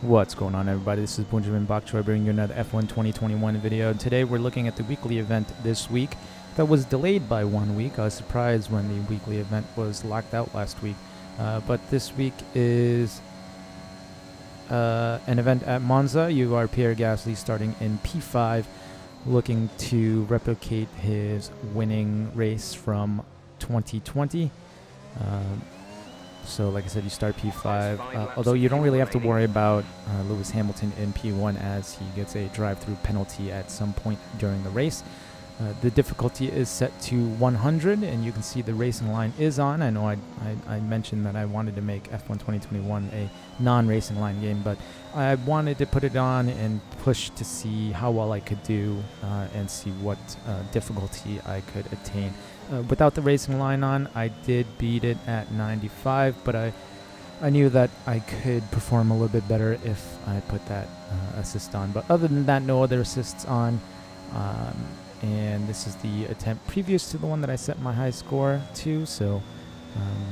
What's going on, everybody? This is Benjamin Bakchoy bringing you another F1 2021 video. Today we're looking at the weekly event this week that was delayed by 1 week. I was surprised when the weekly event was locked out last week. But this week is an event at Monza. You are Pierre Gasly starting in P5, looking to replicate his winning race from 2020. So like I said, you start P5, although you don't really have to worry about Lewis Hamilton in P1 as he gets a drive-through penalty at some point during the race. The difficulty is set to 100, and you can see the racing line is on. I know I mentioned that I wanted to make F1 2021 a non-racing line game, but I wanted to put it on and push to see how well I could do and see what difficulty I could attain. Without the racing line on, I did beat it at 95, but I knew that I could perform a little bit better if I put that assist on. But other than that, no other assists on. And this is the attempt previous to the one that I set my high score to, so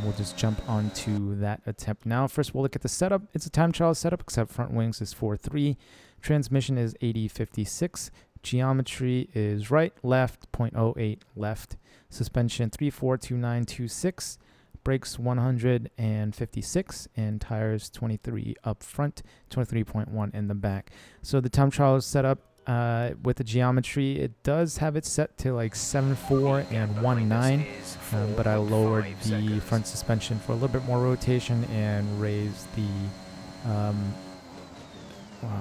we'll just jump onto that attempt now. First, we'll look at the setup. It's a time trial setup, except front wings is 4.3. Transmission is 80/56. Geometry is right, left, 0.08 left. Suspension 342926. Brakes 156, and tires 23 up front, 23.1 in the back. So the time trial is set up with the geometry. It does have it set to like 7.4 and 1.9, but I lowered the front suspension for a little bit more rotation and raised the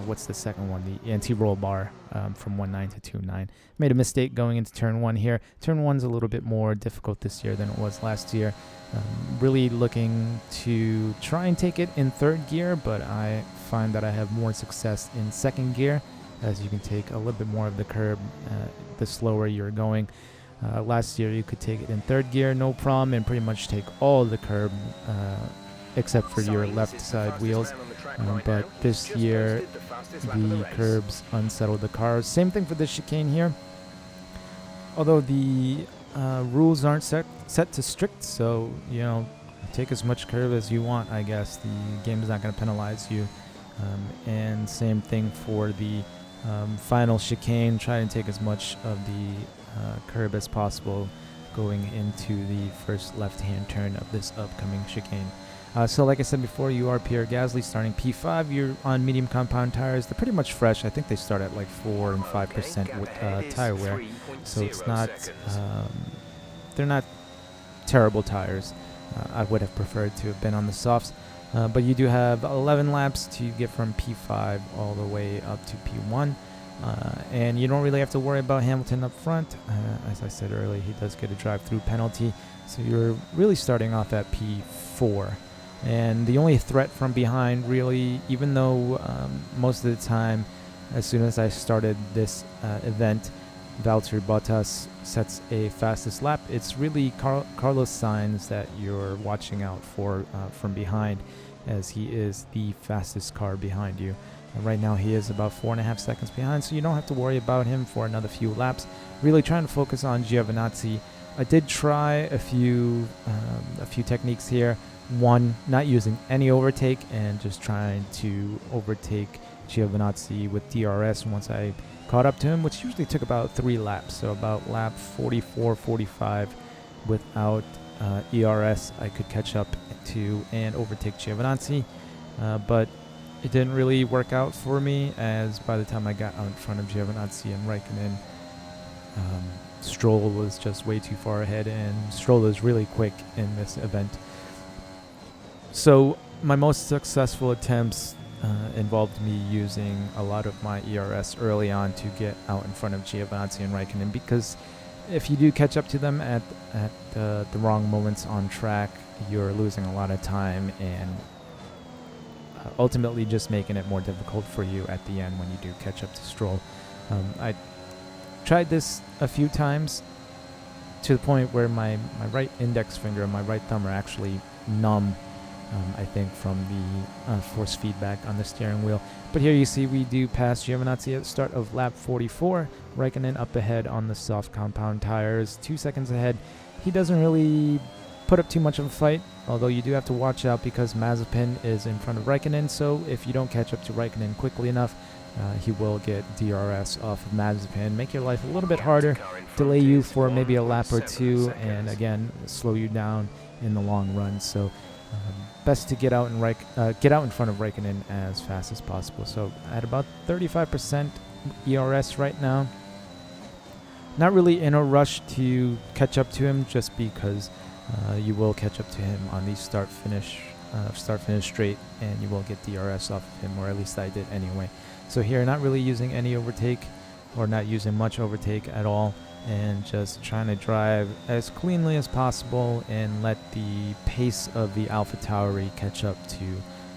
what's the second one, the anti-roll bar from 1.9 to 2.9. Made a mistake going into turn 1 here. Turn 1's a little bit more difficult this year than it was last year. Really looking to try and take it in third gear, but I find that I have more success in second gear, as you can take a little bit more of the curb the slower you're going. Last year you could take it in third gear, no problem, and pretty much take all of the curb except for your left side wheels. But this year the curbs unsettled the cars. Same thing for this chicane here. Although the rules aren't set to strict, so you know, take as much curb as you want, I guess. The game is not going to penalize you. And same thing for the final chicane. Try and take as much of the curb as possible going into the first left-hand turn of this upcoming chicane. So like I said before, you are Pierre Gasly starting P5. You're on medium compound tires. They're pretty much fresh. I think they start at like 4 and 5% with tire wear, so it's not they're not terrible tires. I would have preferred to have been on the softs. But you do have 11 laps to get from P5 all the way up to P1. And you don't really have to worry about Hamilton up front. As I said earlier, he does get a drive-through penalty. So you're really starting off at P4. And the only threat from behind, really, even though most of the time, as soon as I started this event, Valtteri Bottas sets a fastest lap, it's really Carlos Sainz that you're watching out for from behind, as he is the fastest car behind you. And right now he is about 4.5 seconds behind, so you don't have to worry about him for another few laps. Really trying to focus on Giovinazzi. I did try a few techniques here. One, not using any overtake and just trying to overtake Giovinazzi with DRS once I caught up to him, which usually took about 3 laps. So about lap 44, 45 without ERS, I could catch up to and overtake Giovinazzi. But it didn't really work out for me, as by the time I got out in front of Giovinazzi and Raikkonen, Stroll was just way too far ahead, and Stroll is really quick in this event. So my most successful attempts involved me using a lot of my ERS early on to get out in front of Giovinazzi and Raikkonen, because if you do catch up to them at the wrong moments on track, you're losing a lot of time and ultimately just making it more difficult for you at the end when you do catch up to Stroll. I tried this a few times to the point where my right index finger and my right thumb are actually numb, I think, from the force feedback on the steering wheel. But here you see we do pass Giovinazzi at the start of lap 44. Raikkonen up ahead on the soft compound tires, 2 seconds ahead. He doesn't really put up too much of a fight, although you do have to watch out because Mazepin is in front of Raikkonen, so if you don't catch up to Raikkonen quickly enough, he will get DRS off of Mazepin, make your life a little bit harder, delay you for maybe a lap or two, and again, slow you down in the long run. So best to get out in front of Raikkonen as fast as possible. So at about 35% ERS right now. Not really in a rush to catch up to him, just because you will catch up to him on the start-finish straight, and you will get DRS off of him, or at least I did anyway. So here, not really using any overtake, or not using much overtake at all, and just trying to drive as cleanly as possible and let the pace of the AlphaTauri catch up to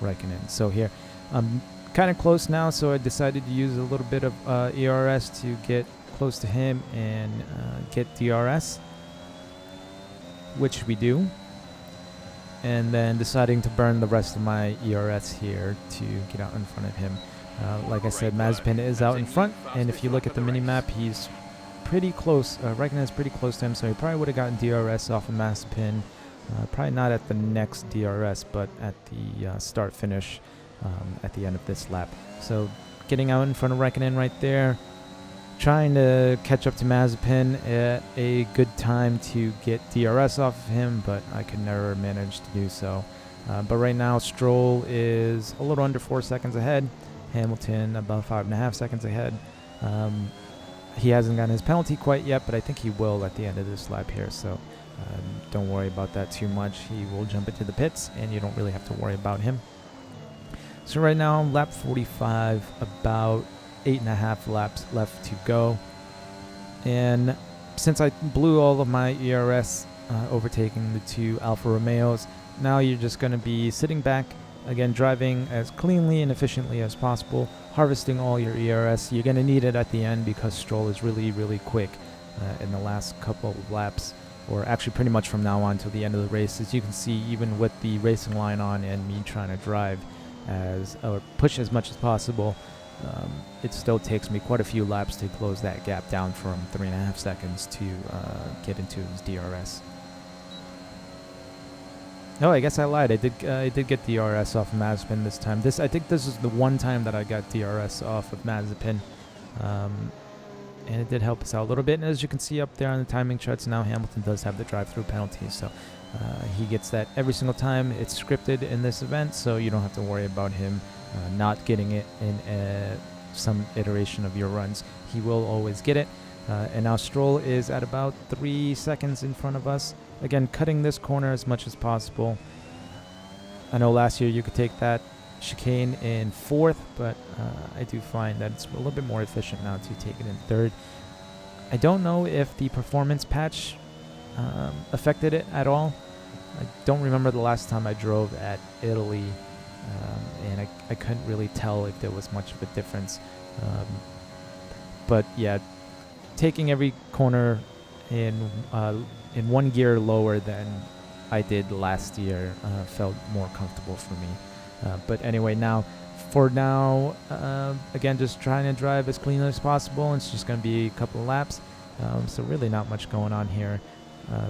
Raikkonen. So here, I'm kind of close now, so I decided to use a little bit of ERS to get close to him and get DRS, which we do, and then deciding to burn the rest of my ERS here to get out in front of him. Like I said, Mazepin is out in front, and if you look at the mini-map, he's pretty close. Raikkonen is pretty close to him, so he probably would have gotten DRS off of Mazepin. Probably not at the next DRS, but at the start-finish at the end of this lap. So getting out in front of Raikkonen right there, trying to catch up to Mazepin at a good time to get DRS off of him, but I could never manage to do so. But right now, Stroll is a little under 4 seconds ahead. Hamilton about 5.5 seconds ahead. He hasn't gotten his penalty quite yet, but I think he will at the end of this lap here, so don't worry about that too much. He will jump into the pits, and you don't really have to worry about him. So right now, lap 45, about 8.5 laps left to go. And since I blew all of my ERS overtaking the two Alfa Romeos, now you're just going to be sitting back, again, driving as cleanly and efficiently as possible, harvesting all your ERS. You're going to need it at the end because Stroll is really, really quick in the last couple of laps, or actually pretty much from now on till the end of the race. As you can see, even with the racing line on and me trying to drive or push as much as possible, it still takes me quite a few laps to close that gap down from 3.5 seconds to get into his DRS. Oh, I guess I lied. I did get DRS off of Mazepin this time. I think this is the one time that I got DRS off of Mazepin, and it did help us out a little bit. And as you can see up there on the timing charts, now Hamilton does have the drive-through penalty, so he gets that every single time. It's scripted in this event, so you don't have to worry about him not getting it in some iteration of your runs. He will always get it. And now Stroll is at about 3 seconds in front of us. Again, cutting this corner as much as possible. I know last year you could take that chicane in 4th, but I do find that it's a little bit more efficient now to take it in 3rd. I don't know if the performance patch affected it at all. I don't remember the last time I drove at Italy, and I couldn't really tell if there was much of a difference. But yeah, taking every corner in one gear lower than I did last year felt more comfortable for me. But anyway, for now, again, just trying to drive as cleanly as possible. It's just going to be a couple of laps, so really not much going on here.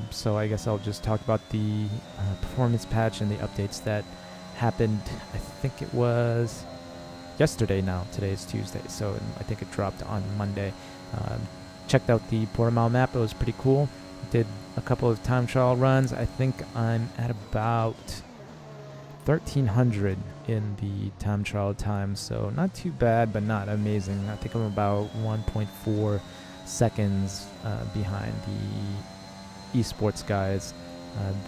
So I guess I'll just talk about the performance patch and the updates that happened. I think it was yesterday now. Today is Tuesday, so I think it dropped on Monday. Checked out the Portimao map. It was pretty cool. Did a couple of time trial runs. I think I'm at about 1,300 in the time trial time, so not too bad, but not amazing. I think I'm about 1.4 seconds behind the esports guys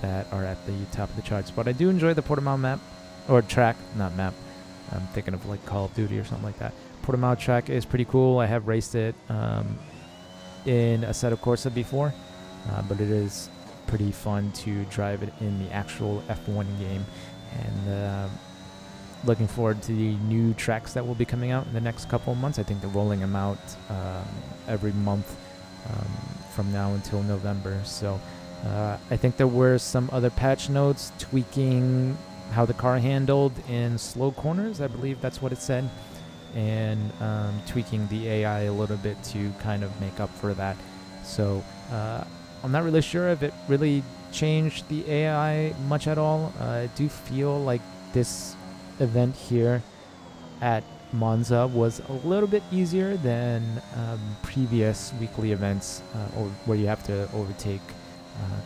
that are at the top of the charts. But I do enjoy the Portimao map, or track, not map. I'm thinking of like Call of Duty or something like that. Portimao track is pretty cool. I have raced it in Assetto Corsa before, but it is pretty fun to drive it in the actual F1 game. And looking forward to the new tracks that will be coming out in the next couple of months. I think they're rolling them out every month from now until November. So I think there were some other patch notes tweaking how the car handled in slow corners. I believe that's what it said. And tweaking the AI a little bit to kind of make up for that. So I'm not really sure if it really change the AI much at all. I do feel like this event here at Monza was a little bit easier than previous weekly events where you have to overtake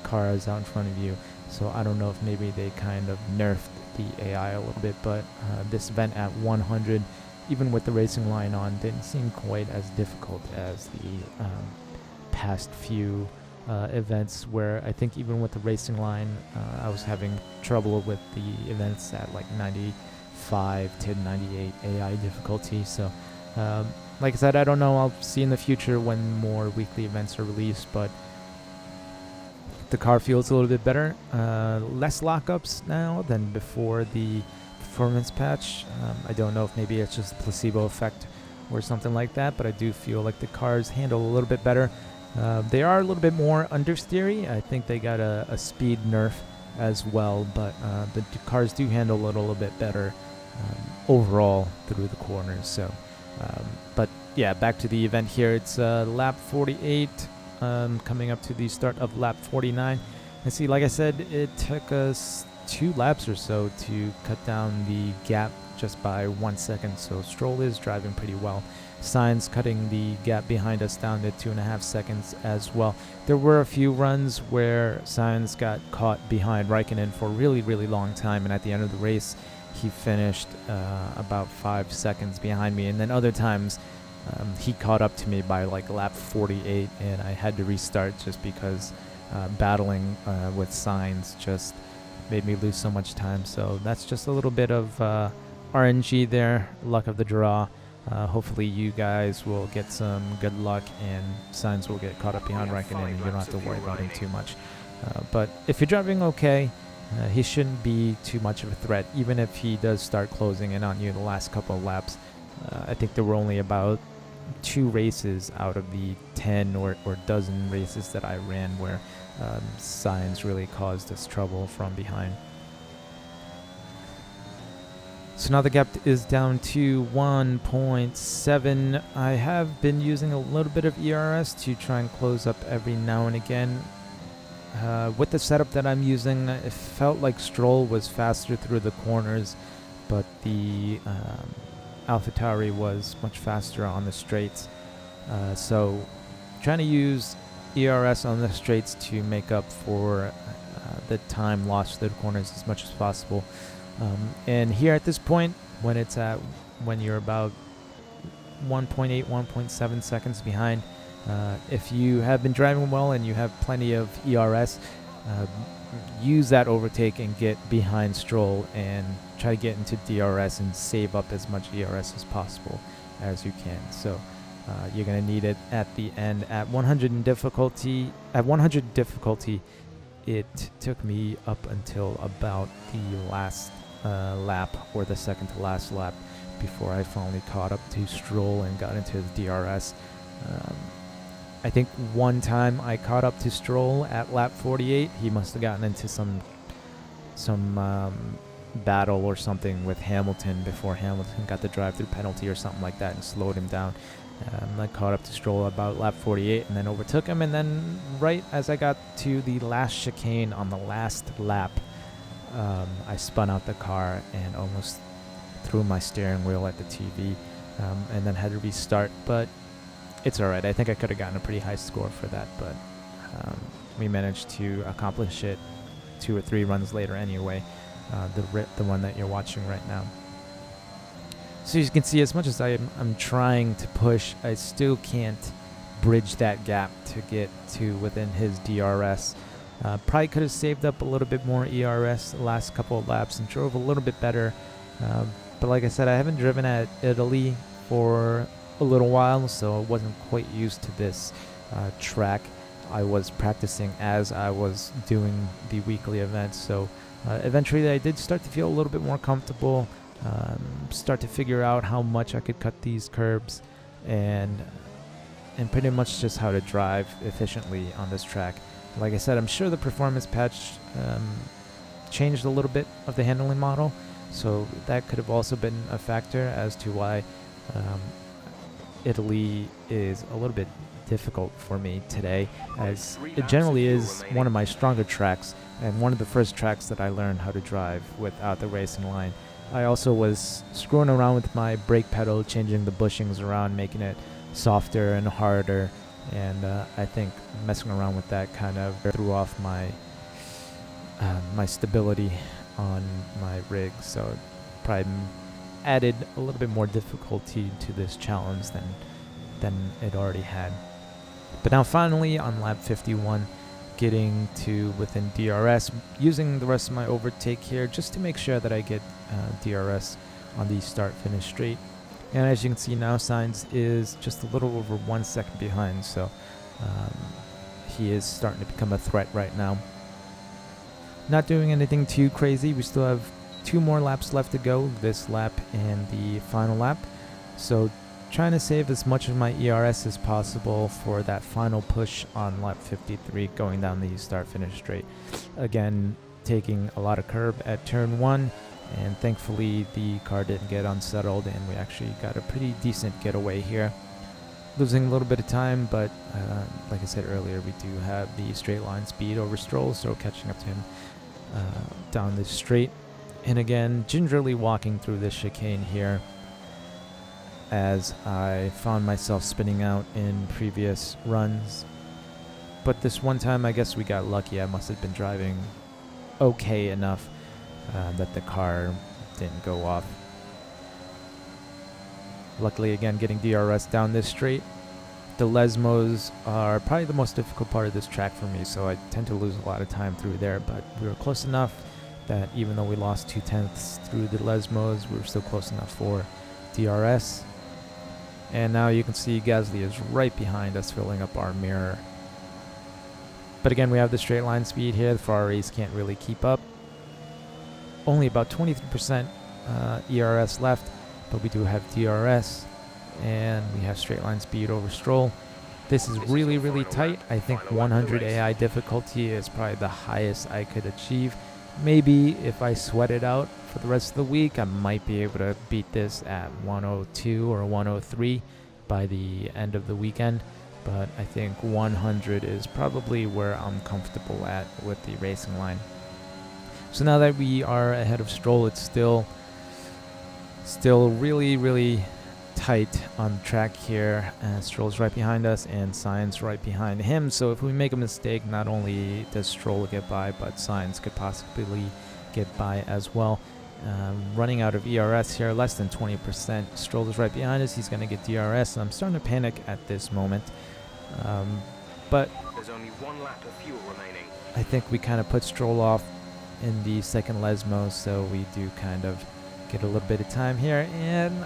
cars out in front of you. So I don't know if maybe they kind of nerfed the AI a little bit, but this event at 100, even with the racing line on, didn't seem quite as difficult as the past few events, where I think even with the racing line, I was having trouble with the events at like 95 to 98 AI difficulty. So like I said, I don't know, I'll see in the future when more weekly events are released, but the car feels a little bit better. Less lockups now than before the performance patch. I don't know if maybe it's just a placebo effect or something like that, but I do feel like the cars handle a little bit better. They are a little bit more understeery. I think they got a speed nerf as well, but the cars do handle a little bit better overall through the corners. So, but yeah, back to the event here. It's lap 48, coming up to the start of lap 49. And see, like I said, it took us 2 laps or so to cut down the gap just by 1 second. So Stroll is driving pretty well. Sainz cutting the gap behind us down to 2.5 seconds as well. There were a few runs where Sainz got caught behind Raikkonen for a really, really long time, and at the end of the race, he finished about 5 seconds behind me. And then other times, he caught up to me by like lap 48, and I had to restart just because battling with Sainz just made me lose so much time. So that's just a little bit of RNG there, luck of the draw. Hopefully you guys will get some good luck and Sainz will get caught up behind Raikkonen and you don't have to worry about him too much. But if you're driving okay, he shouldn't be too much of a threat, even if he does start closing in on you the last couple of laps. I think there were only about 2 races out of the 10 or dozen races that I ran where Sainz really caused us trouble from behind. So now the gap is down to 1.7. I have been using a little bit of ERS to try and close up every now and again. With the setup that I'm using, it felt like Stroll was faster through the corners, but the AlphaTauri was much faster on the straights. So trying to use ERS on the straights to make up for the time lost through the corners as much as possible. And here at this point, when you're about 1.8, 1.7 seconds behind, if you have been driving well and you have plenty of ERS, use that overtake and get behind Stroll and try to get into DRS and save up as much ERS as possible as you can. So you're going to need it at the end. At 100 difficulty, it took me up until about the last lap, or the second to last lap, before I finally caught up to Stroll and got into the DRS. I think one time I caught up to Stroll at lap 48. He must have gotten into some battle or something with Hamilton before Hamilton got the drive-through penalty or something like that and slowed him down. I caught up to Stroll about lap 48 and then overtook him, and then right as I got to the last chicane on the last lap, I spun out the car and almost threw my steering wheel at the TV, and then had to restart. But it's alright. I think I could have gotten a pretty high score for that, but we managed to accomplish it 2 or 3 runs later anyway, the one that you're watching right now. So you can see, as much as I'm trying to push, I still can't bridge that gap to get to within his DRS. Probably could have saved up a little bit more ERS the last couple of laps and drove a little bit better. But like I said, I haven't driven at Italy for a little while, so I wasn't quite used to this track. I was practicing as I was doing the weekly events, so eventually I did start to feel a little bit more comfortable, start to figure out how much I could cut these curbs, and pretty much just how to drive efficiently on this track. Like I said, I'm sure the performance patch changed a little bit of the handling model, so that could have also been a factor as to why Italy is a little bit difficult for me today, as it generally is one of my stronger tracks and one of the first tracks that I learned how to drive without the racing line. I also was screwing around with my brake pedal, changing the bushings around, making it softer and harder, and I think messing around with that kind of threw off my my stability on my rig, so it probably added a little bit more difficulty to this challenge than it already had. But now finally on lap 51, getting to within DRS, using the rest of my overtake here just to make sure that I get DRS on the start-finish straight. And as you can see now, Sainz is just a little over 1 second behind, so he is starting to become a threat right now. Not doing anything too crazy. We still have 2 more laps left to go, this lap and the final lap. So trying to save as much of my ERS as possible for that final push on lap 53 going down the start-finish straight. Again, taking a lot of curb at turn 1, and thankfully the car didn't get unsettled and we actually got a pretty decent getaway here. Losing a little bit of time, but like I said earlier, we do have the straight line speed over Stroll, so catching up to him down this straight. And again, gingerly walking through this chicane here, as I found myself spinning out in previous runs. But this one time, I guess we got lucky. I must have been driving okay enough that the car didn't go off. Luckily, again, getting DRS down this straight. The Lesmos are probably the most difficult part of this track for me, so I tend to lose a lot of time through there, but we were close enough that even though we lost 2/10 through the Lesmos, we were still close enough for DRS. And now you can see Gasly is right behind us, filling up our mirror. But again, we have the straight line speed here. The Ferraris can't really keep up. Only about 23% ERS left, but we do have DRS, and we have straight line speed over Stroll. This is really, really tight. I think 100 AI difficulty is probably the highest I could achieve. Maybe if I sweat it out for the rest of the week, I might be able to beat this at 102 or 103 by the end of the weekend. But I think 100 is probably where I'm comfortable at with the racing line. So now that we are ahead of Stroll, it's still really, really tight on the track here. Stroll's right behind us and Sainz right behind him. So if we make a mistake, not only does Stroll get by, but Sainz could possibly get by as well. Running out of ERS here, less than 20%. Stroll is right behind us. He's going to get DRS, and I'm starting to panic at this moment. But there's only 1 lap of fuel remaining. I think we kind of put Stroll off in the second Lesmo, so we do kind of get a little bit of time here, and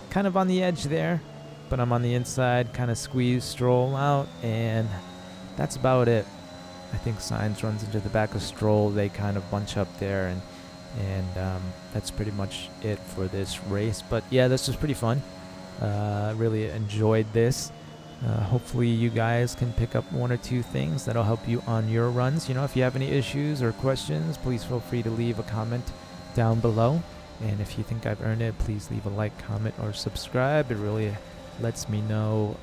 kind of on the edge there, but I'm on the inside, kind of squeeze Stroll out, and that's about it. I think Sainz runs into the back of Stroll. They kind of bunch up there, and that's pretty much it for this race. But yeah, this was pretty fun. Really enjoyed this. Hopefully you guys can pick up 1 or 2 things that'll help you on your runs. You know, if you have any issues or questions, please feel free to leave a comment down below. And if you think I've earned it, please leave a like, comment, or subscribe. It really lets me know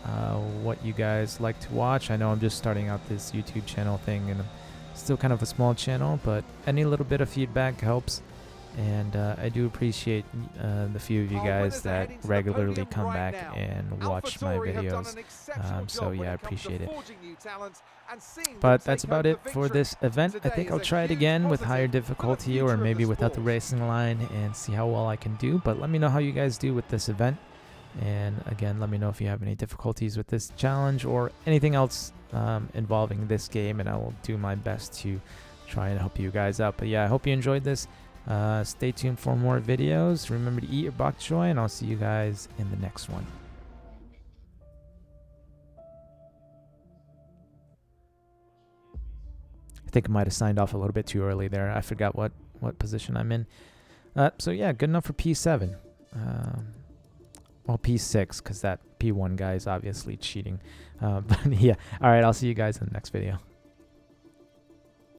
what you guys like to watch. I know I'm just starting out this YouTube channel thing, and I'm still kind of a small channel, but any little bit of feedback helps. And I do appreciate the few of you guys that regularly come back and watch my videos. So yeah, I appreciate it. But that's about it for this event. I think I'll try it again with higher difficulty, or maybe without the racing line, and see how well I can do. But let me know how you guys do with this event. And again, let me know if you have any difficulties with this challenge or anything else involving this game, and I will do my best to try and help you guys out. But yeah, I hope you enjoyed this. Stay tuned for more videos. Remember to eat your bok choy, and I'll see you guys in the next one. I think I might have signed off a little bit too early there. I forgot what position I'm in. So yeah, good enough for P7. Well, P6, because that P1 guy is obviously cheating. But yeah, all right, I'll see you guys in the next video.